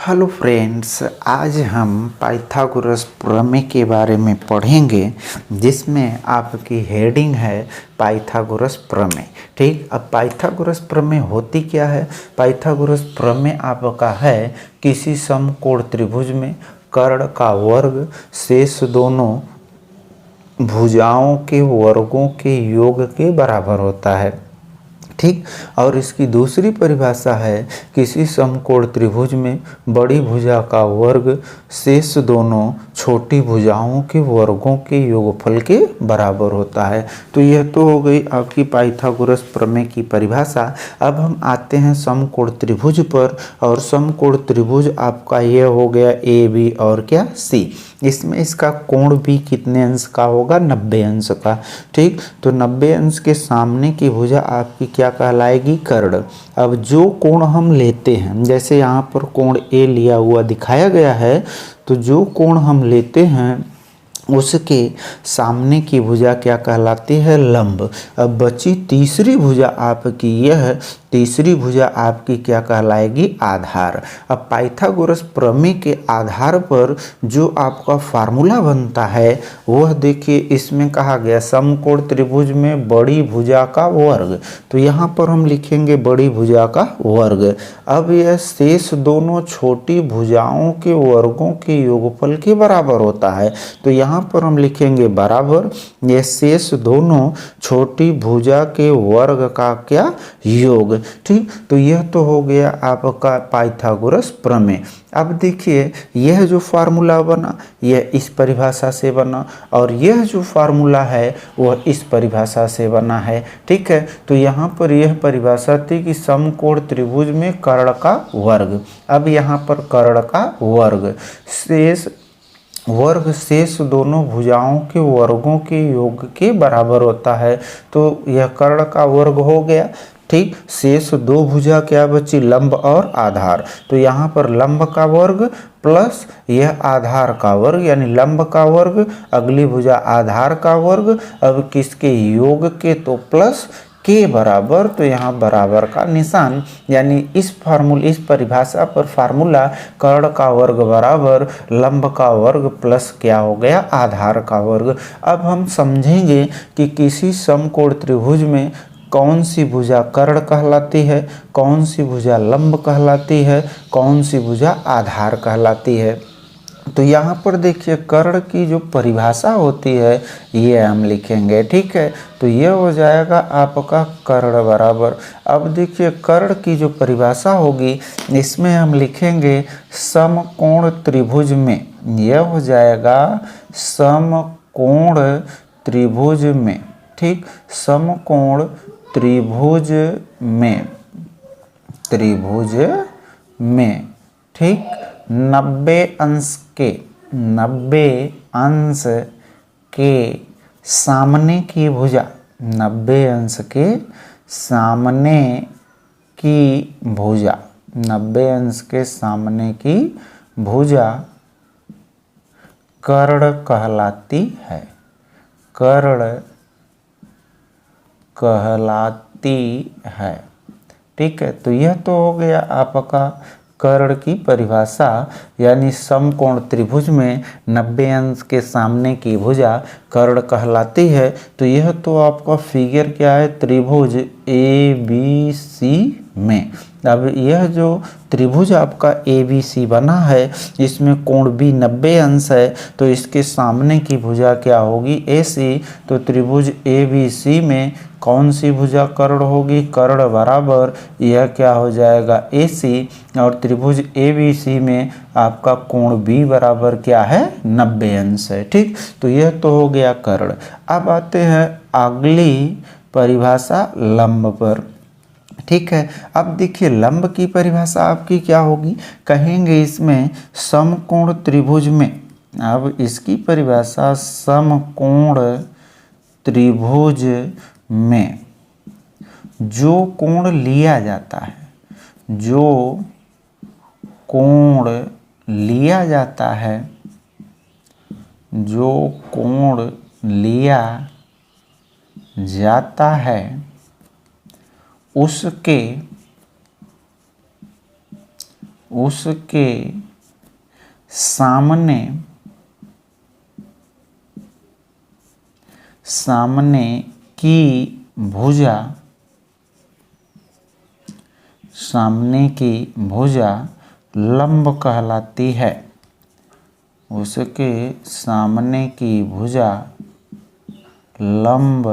Hello friends, आज हम Pythagoras प्रमेय के बारे में पढ़ेंगे जिसमें आपकी हेडिंग है पाइथागोरस प्रमेय। ठीक, अब पाइथागोरस प्रमेय होती क्या है? पाइथागोरस प्रमेय आपका है किसी समकोण त्रिभुज में कर्ण का वर्ग शेष दोनों भुजाओं के वर्गों के योग के बराबर होता है। ठीक, और इसकी दूसरी परिभाषा है किसी समकोण त्रिभुज में बड़ी भुजा का वर्ग शेष दोनों छोटी भुजाओं के वर्गों के योगफल के बराबर होता है। तो यह तो हो गई आपकी पाइथागोरस प्रमेय की परिभाषा। अब हम आते हैं समकोण त्रिभुज पर, और समकोण त्रिभुज आपका यह हो गया ए बी और क्या सी। इसमें इसका कोण भी कितने अंश का होगा? 90 अंश का। ठीक, तो 90 अंश के सामने की भुजा आपकी क्या कहलाएगी? कर्ण। अब जो कोण हम लेते हैं, जैसे यहाँ पर कोण ए लिया हुआ दिखाया गया है, तो जो कोण हम लेते हैं उसके सामने की भुजा क्या कहलाती है? लंब। अब बची तीसरी भुजा आपकी, यह तीसरी भुजा आपकी क्या कहलाएगी? आधार। अब पाइथागोरस प्रमेय के आधार पर जो आपका फार्मूला बनता है वह देखिए, इसमें कहा गया समकोण त्रिभुज में बड़ी भुजा का वर्ग, तो यहाँ पर हम लिखेंगे बड़ी भुजा का वर्ग। अब यह शेष दोनों छोटी भुजाओं के वर्गों के योगफल के बराबर होता है, तो यहाँ पर हम लिखेंगे बराबर ये शेष दोनों छोटी भुजा के वर्ग का क्या? योग। ठीक, तो यह तो हो गया आपका पाइथागोरस प्रमेय। अब देखिए, यह जो फार्मूला बना यह इस परिभाषा से बना, और यह जो फार्मूला है वह इस परिभाषा से बना है। ठीक है, तो यहाँ पर यह परिभाषा थी कि समकोण त्रिभुज में कर्ण का वर्ग। अब यहाँ पर कर्ण का वर्ग शेष दोनों भुजाओं के वर्गों के योग के बराबर होता है, तो यह कर्ण का वर्ग हो गया। ठीक, शेष दो भुजा क्या बची? लंब और आधार। तो यहाँ पर लंब का वर्ग प्लस यह आधार का वर्ग, यानी लंब का वर्ग, अगली भुजा आधार का वर्ग, अब किसके? योग के, तो प्लस के बराबर, तो यहाँ बराबर का निशान, यानी इस परिभाषा पर फार्मूला कर्ण का वर्ग बराबर लंब का वर्ग प्लस क्या हो गया? आधार का वर्ग। अब हम समझेंगे कि किसी समकोण त्रिभुज में कौन सी भुजा कर्ण कहलाती है, कौन सी भुजा लंब कहलाती है, कौन सी भुजा आधार कहलाती है। तो यहाँ पर देखिए, कर्ण की जो परिभाषा होती है ये हम लिखेंगे। ठीक है, तो ये हो जाएगा आपका कर्ण बराबर। अब देखिए, कर्ण की जो परिभाषा होगी इसमें हम लिखेंगे समकोण त्रिभुज में, यह हो जाएगा समकोण त्रिभुज में। ठीक, समकोण त्रिभुज में, ठीक, 90 अंश के सामने की भुजा, 90 अंश के सामने की भुजा, 90 अंश के सामने की भुजा कर्ण कहलाती है, कर्ण कहलाती है। ठीक है, तो यह तो हो गया आपका कर्ण की परिभाषा, यानी समकोण त्रिभुज में 90 अंश के सामने की भुजा कर्ण कहलाती है। तो यह तो आपका फिगर क्या है? त्रिभुज ए बी सी में। अब यह जो त्रिभुज आपका ए बी सी बना है, इसमें कोण भी 90 अंश है, तो इसके सामने की भुजा क्या होगी? ए सी। तो त्रिभुज ए बी सी में कौन सी भुजा कर्ण होगी? कर्ण बराबर यह क्या हो जाएगा? ए सी, और त्रिभुज ए बी सी में आपका कोण भी बराबर क्या है? 90 अंश है। ठीक, तो यह तो हो गया कर्ण। अब आते हैं अगली परिभाषा लंब पर। ठीक है, अब देखिए लंब की परिभाषा आपकी क्या होगी? कहेंगे इसमें समकोण त्रिभुज में, अब इसकी परिभाषा समकोण त्रिभुज में जो कोण लिया जाता है, जो कोण लिया जाता है, जो कोण लिया जाता है उसके सामने की भुजा लंब कहलाती है। उसके सामने की भुजा लंब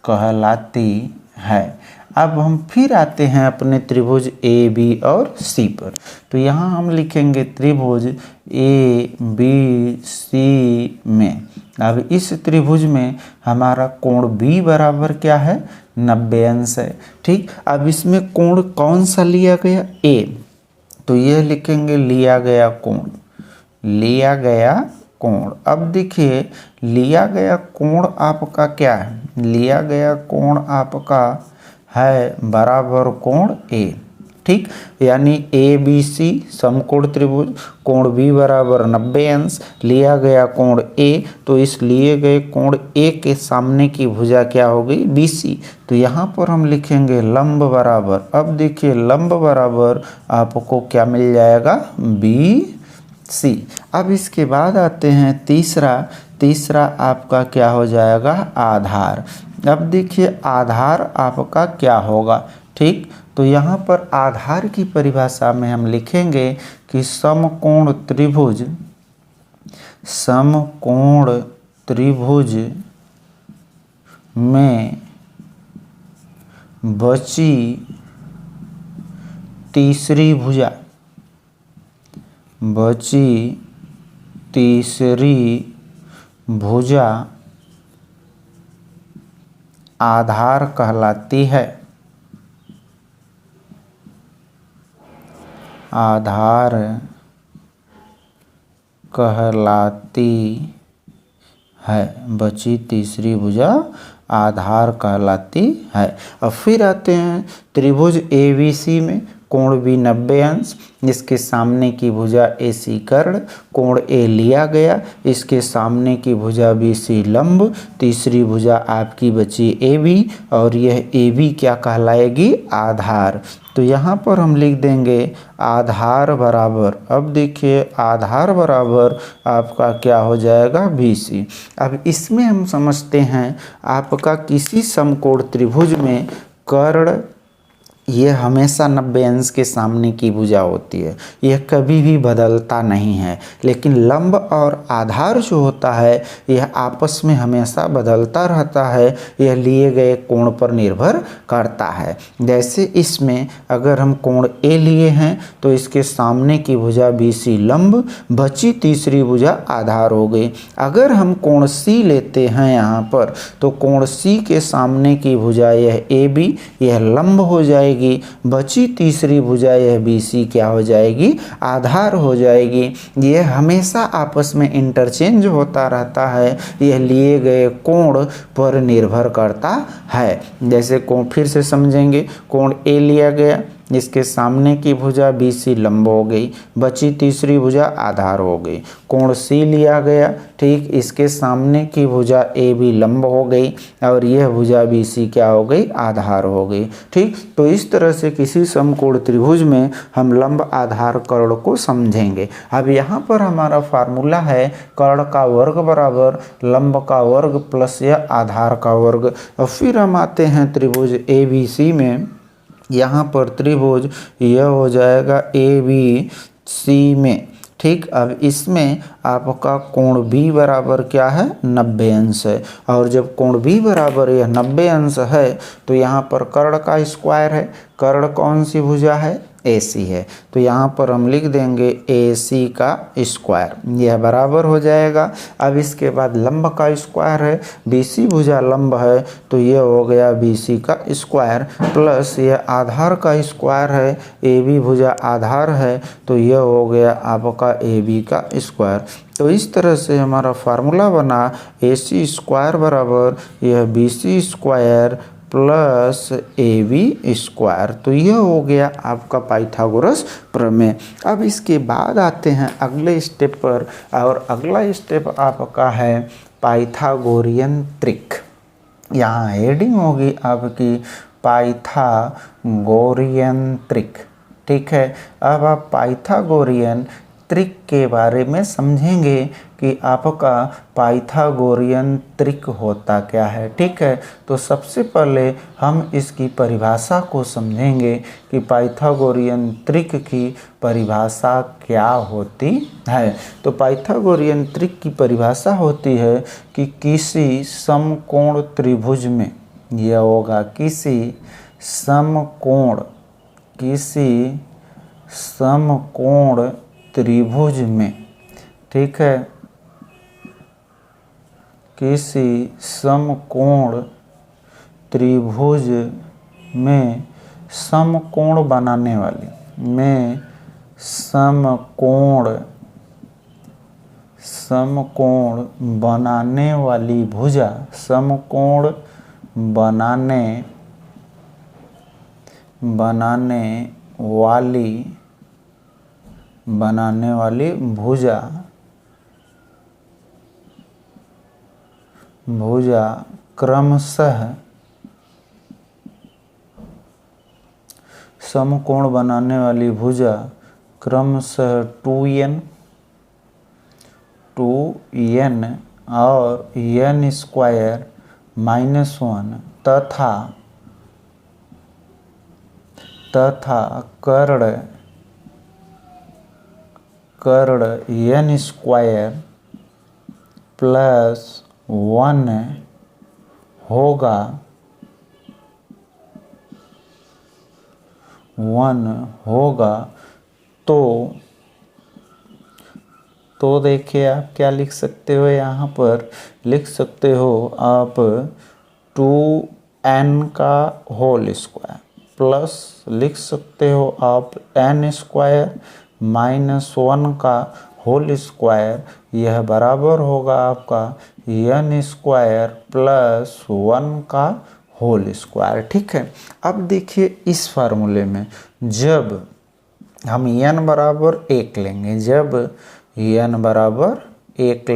कहलाती है। अब हम फिर आते हैं अपने त्रिभुज ए बी और सी पर। तो यहाँ हम लिखेंगे त्रिभुज ए बी सी में। अब इस त्रिभुज में हमारा कोण बी बराबर क्या है, 90 अंश है। ठीक, अब इसमें कोण कौन सा लिया गया, ए, तो यह लिखेंगे लिया गया कोण। अब देखिए लिया गया कोण आपका क्या है, लिया गया कोण आपका है बराबर कोण ए। ठीक, यानी ए बी सी समकोण त्रिभुज, कोण बी बराबर 90 अंश, लिया गया कोण ए, तो इस लिए गए कोण ए के सामने की भुजा क्या हो गई, बी सी। तो यहाँ पर हम लिखेंगे लंब बराबर, अब देखिए लंब बराबर आपको क्या मिल जाएगा, बी सी। अब इसके बाद आते हैं तीसरा आपका क्या हो जाएगा, आधार। अब देखिए आधार आपका क्या होगा। ठीक, तो यहाँ पर आधार की परिभाषा में हम लिखेंगे कि समकोण त्रिभुज में बची तीसरी भुजा आधार कहलाती है। आधार कहलाती है, बची तीसरी भुजा आधार कहलाती है। अब फिर आते हैं त्रिभुज ए बी सी में, कोण बी 90 अंश, इसके सामने की भुजा ए सी कर्ण, कोण ए लिया गया, इसके सामने की भुजा बी सी लंब, तीसरी भुजा आपकी बची ए बी, और यह ए बी क्या कहलाएगी, आधार। तो यहाँ पर हम लिख देंगे आधार बराबर, अब देखिए आधार बराबर आपका क्या हो जाएगा, बी सी। अब इसमें हम समझते हैं आपका किसी समकोण त्रिभुज में कर्ण यह हमेशा 90 अंश के सामने की भुजा होती है, यह कभी भी बदलता नहीं है। लेकिन लंब और आधार जो होता है यह आपस में हमेशा बदलता रहता है, यह लिए गए कोण पर निर्भर करता है। जैसे इसमें अगर हम कोण ए लिए हैं तो इसके सामने की भुजा बी सी लंब, बची तीसरी भुजा आधार हो गई। अगर हम कोण सी लेते हैं यहाँ पर, तो कोण सी के सामने की भुजा यह ए बी, यह लंब हो जाएगी, बची तीसरी भुजा यह बी सी क्या हो जाएगी, आधार हो जाएगी। यह हमेशा आपस में इंटरचेंज होता रहता है, यह लिए गए कोण पर निर्भर करता है। जैसे कोण फिर से समझेंगे, कोण ए लिया गया, इसके सामने की भुजा बी सी लंब हो गई, बची तीसरी भुजा आधार हो गई। कोण सी लिया गया, ठीक, इसके सामने की भुजा ए बी लंब हो गई, और यह भुजा बी सी क्या हो गई, आधार हो गई। ठीक, तो इस तरह से किसी समकोण त्रिभुज में हम लंब आधार कर्ण को समझेंगे। अब यहाँ पर हमारा फार्मूला है कर्ण का वर्ग बराबर लंब का वर्ग प्लस यह आधार का वर्ग। और फिर हम आते हैं त्रिभुज ए बी सी में, यहाँ पर त्रिभुज यह हो जाएगा ए बी सी में। ठीक, अब इसमें आपका कोण बी बराबर क्या है, 90 अंश है, और जब कोण बी बराबर यह 90 अंश है तो यहाँ पर कर्ण का स्क्वायर है। कर्ण कौन सी भुजा है, ए सी है, तो यहाँ पर हम लिख देंगे ए सी का स्क्वायर, यह बराबर हो जाएगा। अब इसके बाद लंब का स्क्वायर है, बी सी भुजा लंब है तो यह हो गया बी सी का स्क्वायर, प्लस यह आधार का स्क्वायर है, ए बी भुजा आधार है तो यह हो गया आपका ए बी का स्क्वायर। तो इस तरह से हमारा फार्मूला बना ए सी स्क्वायर बराबर यह B C square plus A B square. तो यह हो गया आपका पाइथागोरस प्रमेय। अब इसके बाद आते हैं अगले स्टेप पर, और अगला स्टेप आपका है पाइथागोरियन ट्रिक। यहाँ हेडिंग होगी आपकी पाइथागोरियन ट्रिक। ठीक है। अब आप पाइथागोरियन त्रिक के बारे में समझेंगे कि आपका पाइथागोरियन त्रिक होता क्या है, ठीक है। तो सबसे पहले हम इसकी परिभाषा को समझेंगे कि पाइथागोरियन त्रिक की परिभाषा क्या होती है। तो पाइथागोरियन त्रिक की परिभाषा होती है कि किसी समकोण त्रिभुज में, यह होगा किसी समकोण त्रिभुज में, ठीक है, किसी समकोण त्रिभुज में समकोण बनाने वाली भुजा, समकोण बनाने वाली भुजा क्रमशः समकोण बनाने वाली भुजा क्रमशः 2n और n स्क्वायर -1 तथा कर्ण n स्क्वायर +1 होगा तो देखिए आप क्या लिख सकते हो, यहाँ पर लिख सकते हो आप 2n का होल स्क्वायर प्लस लिख सकते हो आप n स्क्वायर -1 का होल स्क्वायर, यह बराबर होगा आपका n स्क्वायर +1 का होल स्क्वायर, ठीक है। अब देखिए इस फार्मूले में जब हम n बराबर 1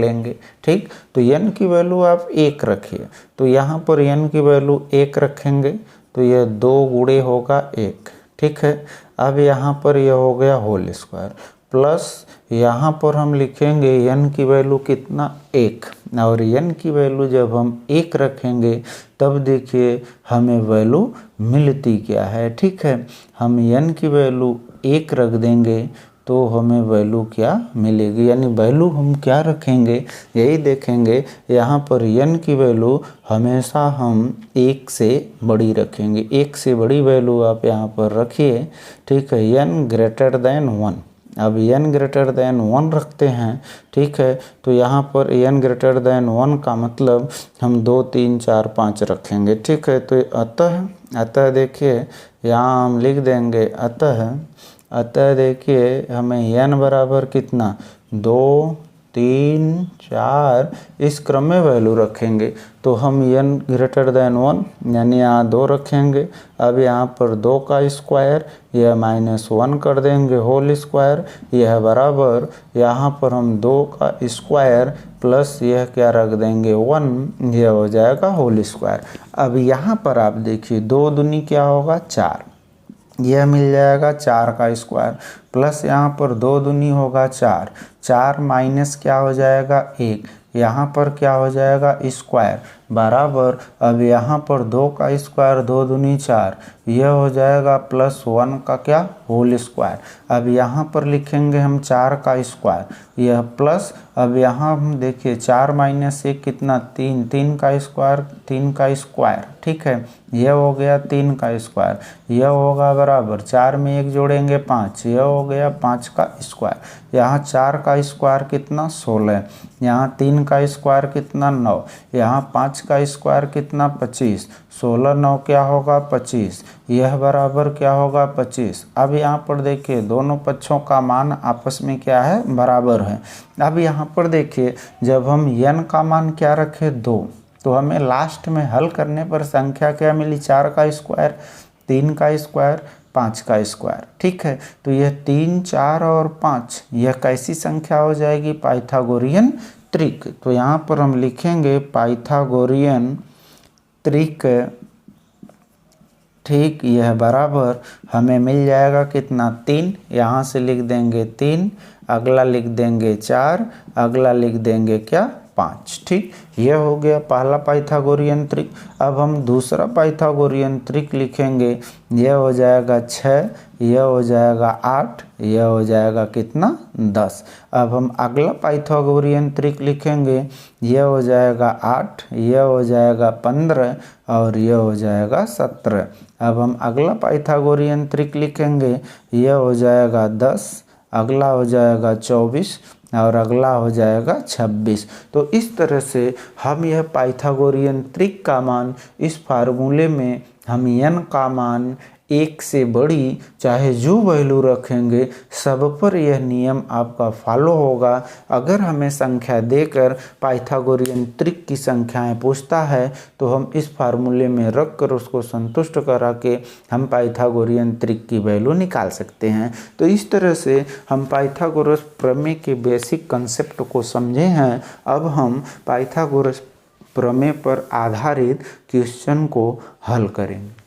लेंगे, ठीक, तो n की वैल्यू आप 1 रखिए, तो यहाँ पर n की वैल्यू 1 रखेंगे तो यह 2 गुणे होगा 1, ठीक है। अब यहाँ पर यह हो गया होल स्क्वायर प्लस यहाँ पर हम लिखेंगे n की वैल्यू कितना 1, और n की वैल्यू जब हम 1 रखेंगे तब देखिए हमें वैल्यू मिलती क्या है, ठीक है। हम n की वैल्यू 1 रख देंगे तो हमें वैल्यू क्या मिलेगी, यानी वैल्यू हम क्या रखेंगे यही देखेंगे। यहाँ पर n की वैल्यू हमेशा हम 1 से बड़ी रखेंगे, 1 से बड़ी वैल्यू आप यहाँ पर रखिए, ठीक है। n ग्रेटर देन 1, अब n ग्रेटर देन 1 रखते हैं, ठीक है। तो यहाँ पर n ग्रेटर देन 1 का मतलब हम 2 3 4 5 रखेंगे, ठीक है। तो अतः देखिए यहाँ हम लिख देंगे अतः देखिए हमें n बराबर कितना 2 3 4 इस क्रम में वैल्यू रखेंगे, तो हम n ग्रेटर देन 1 यानी यहाँ 2 रखेंगे। अब यहाँ पर 2 का स्क्वायर यह -1 कर देंगे होल स्क्वायर, यह बराबर यहाँ पर हम 2 का स्क्वायर प्लस यह क्या रख देंगे 1, यह हो जाएगा होल स्क्वायर। अब यहाँ पर आप देखिए 2 दूनी क्या होगा 4, यह मिल जाएगा 4 का स्क्वायर प्लस यहाँ पर 2 दूनी होगा 4, 4 माइनस क्या हो जाएगा 1, यहाँ पर क्या हो जाएगा स्क्वायर बराबर, अब यहाँ पर 2 का स्क्वायर 2 दूनी 4, यह हो जाएगा +1 का क्या होल स्क्वायर। अब यहाँ पर लिखेंगे हम 4 का स्क्वायर, यह प्लस, अब यहाँ हम देखिए 4 माइनस 1 कितना 3, 3 का स्क्वायर, ठीक है। यह हो गया 3 का स्क्वायर, यह होगा बराबर 4 में 1 जोड़ेंगे 5, यह हो गया 5 का स्क्वायर। यहाँ 4 का स्क्वायर कितना 16, यहाँ 3 का स्क्वायर कितना 9, यहाँ 5 का स्क्वायर कितना 25, 16 9 क्या होगा 25, यह बराबर क्या होगा 25। अब यहाँ पर देखिए दोनों पक्षों का मान आपस में क्या है बराबर है। अब यहाँ पर देखिए जब हम n का मान क्या रखे 2, तो हमें लास्ट में हल करने पर संख्या क्या मिली 4 का स्क्वायर 3 का स्क्वायर 5 का स्क्वायर, ठीक है। तो यह 3 4 और 5 यह कैसी संख्या हो जाएगी पाइथागोरियन त्रिक। तो यहाँ पर हम लिखेंगे पाइथागोरियन त्रिक, ठीक, यह बराबर हमें मिल जाएगा कितना 3, यहाँ से लिख देंगे 3, अगला लिख देंगे 4, अगला लिख देंगे क्या 5। ठीक, यह हो गया पहला पाइथागोरियन ट्रिक। अब हम दूसरा पाइथागोरियन ट्रिक लिखेंगे। यह हो जाएगा 6, यह हो जाएगा 8, यह हो जाएगा कितना 10। अब हम अगला पाइथागोरियन ट्रिक लिखेंगे। यह हो जाएगा 8, यह हो जाएगा 15 और यह हो जाएगा 17। अब हम अगला पाइथागोरियन ट्रिक लिखेंगे। यह हो जाएगा 10, अगला हो जाएगा 24 और अगला हो जाएगा 26। तो इस तरह से हम यह पाइथागोरियन ट्रिक का मान इस फार्मूले में हम n का मान 1 से बड़ी चाहे जो वैल्यू रखेंगे सब पर यह नियम आपका फॉलो होगा। अगर हमें संख्या देकर पाइथागोरियन ट्रिक की संख्याएं पूछता है तो हम इस फार्मूले में रख कर उसको संतुष्ट करा के हम पाइथागोरियन ट्रिक की वैल्यू निकाल सकते हैं। तो इस तरह से हम पाइथागोरस प्रमेय के बेसिक कंसेप्ट को समझे हैं। अब हम पाइथागोरस प्रमेय पर आधारित क्वेश्चन को हल करेंगे।